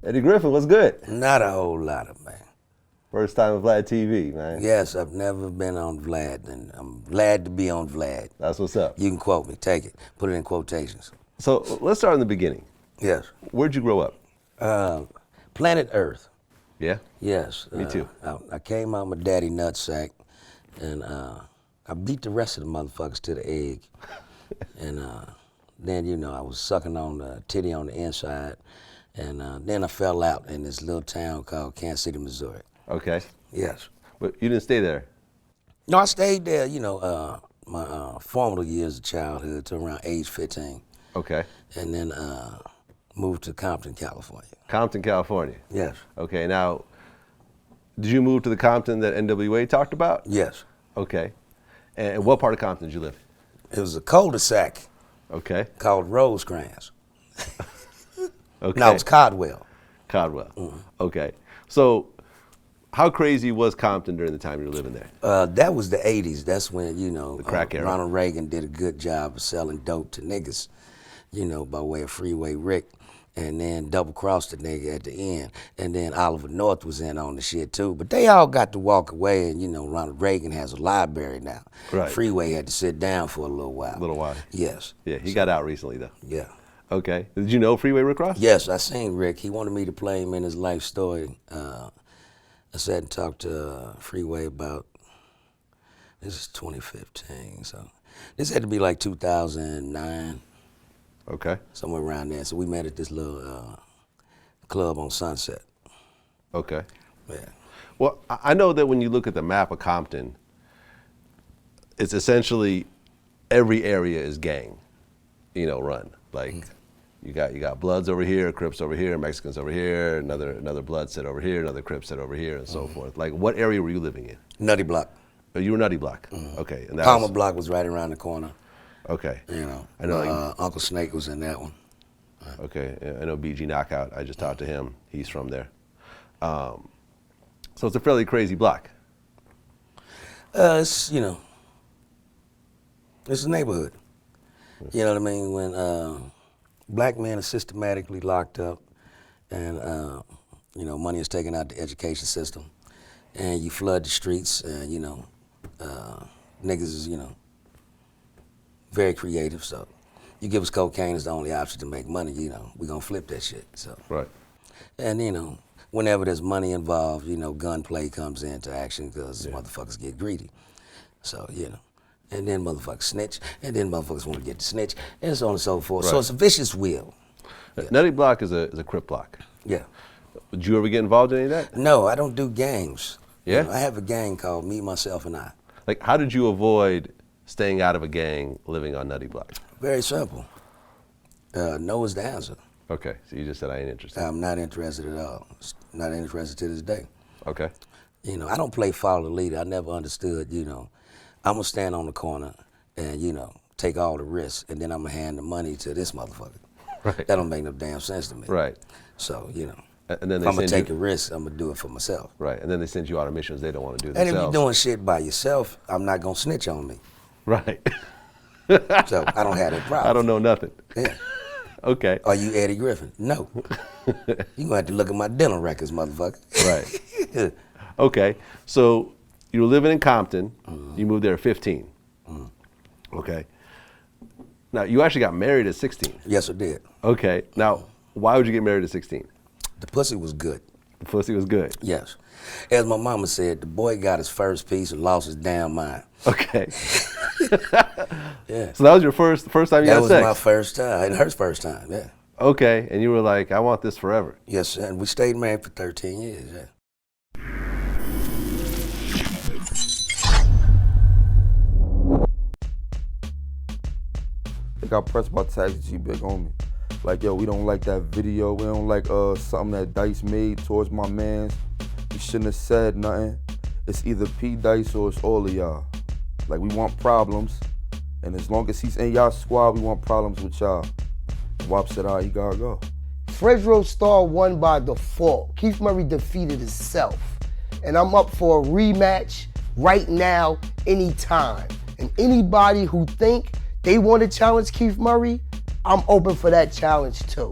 Eddie Griffin, what's good? Not a whole lot of, man. First time on Vlad TV, man. Yes, I've never been on Vlad, and I'm glad to be on Vlad. That's what's up. You can quote me, take it, put it in quotations. So let's start in the beginning. Yes. Where'd you grow up? Planet Earth. Yeah? Yes. Me too. I came out my daddy nutsack, and I beat the rest of the motherfuckers to the egg. And then, you know, I was sucking on the titty on the inside, and then I fell out in this little town called Kansas City, Missouri. Okay. Yes. But you didn't stay there? No, I stayed there, you know, my formative years of childhood to around age 15. Okay. And then moved to Compton, California. Compton, California? Yes. Okay, now, did you move to the Compton that NWA talked about? Yes. Okay. And what part of Compton did you live in? It was a cul-de-sac. Okay. Called Rosecrans. Okay. No, it was Codwell. Codwell. Mm-hmm. Okay. So, how crazy was Compton during the time you were living there? That was the 80s. That's when, you know, The crack era. Ronald Reagan did a good job of selling dope to niggas, you know, by way of Freeway Rick, and then double-crossed the nigga at the end. And then Oliver North was in on the shit, too. But they all got to walk away, and, you know, Ronald Reagan has a library now. Right. Freeway had to sit down for a little while. A little while. Yes. Yeah, he got out recently, though. Yeah. Okay. Did you know Freeway Rick Ross? Yes, I seen Rick. He wanted me to play him in his life story. I sat and talked to Freeway about, this is 2015, so this had to be like 2009. Okay. Somewhere around there. So we met at this little club on Sunset. Okay. Yeah. Well, I know that when you look at the map of Compton, it's essentially every area is gang, you know, run. Like you got Bloods over here, Crips over here, Mexicans over here, another Blood set over here, another Crip set over here, and so forth. Like, what area were you living in? Nutty Block. Oh, you were Nutty Block. Okay. And that Palmer was, Block was right around the corner. Okay. You know. I know. Like, Uncle Snake was in that one. Okay. I know BG Knockout. I just talked to him. He's from there. So it's a fairly crazy block. It's, you know, it's a neighborhood. You know what I mean? When black men are systematically locked up and, you know, money is taken out the education system and you flood the streets and, you know, niggas is, you know, very creative. So you give us cocaine as the only option to make money, you know, we're going to flip that shit. So. Right. And, you know, whenever there's money involved, you know, gunplay comes into action because motherfuckers get greedy. So, you know. And then motherfuckers snitch, and then motherfuckers want to get the snitch, and so on and so forth. Right. So it's a vicious wheel. Yeah. Nutty Block is a Crip block. Yeah. Did you ever get involved in any of that? No, I don't do gangs. Yeah? You know, I have a gang called Me, Myself, and I. Like, how did you avoid staying out of a gang living on Nutty Block? Very simple. No is the answer. Okay, so you just said I ain't interested. I'm not interested at all. Not interested to this day. Okay. You know, I don't play follow the leader. I never understood, you know, I'm going to stand on the corner and, you know, take all the risks, and then I'm going to hand the money to this motherfucker. Right. That don't make no damn sense to me. Right. So, you know, And then if they I'm going send to take a risk, I'm going to do it for myself. Right, and then they send you out on missions they don't want to do And themselves. if you're doing shit by yourself, I'm not going to snitch on me. Right. So I don't have that problem. I don't know nothing. Yeah. Okay. Are you Eddie Griffin? No. You're going to have to look at my dental records, motherfucker. Right. Okay, so you were living in Compton. You moved there at 15. Okay. Now, you actually got married at 16. Yes, I did. Okay. Now, why would you get married at 16? The pussy was good. The pussy was good. Yes. As my mama said, the boy got his first piece and lost his damn mind. Okay. Yeah. So that was your first time you That had was sex? my first time, and her first time, yeah. Okay, and you were like, I want this forever. Yes, and we stayed married for 13 years, yeah. They got pressed by Taxi G big on me. Like, yo, we don't like that video. We don't like something that Dice made towards my mans. You shouldn't have said nothing. It's either P Dice or it's all of y'all. Like, we want problems. And as long as he's in y'all squad, we want problems with y'all. Wop said, he gotta go. Fredro Starr won by default. Keith Murray defeated himself. And I'm up for a rematch right now, anytime. And anybody who think they want to challenge Keith Murray, I'm open for that challenge too.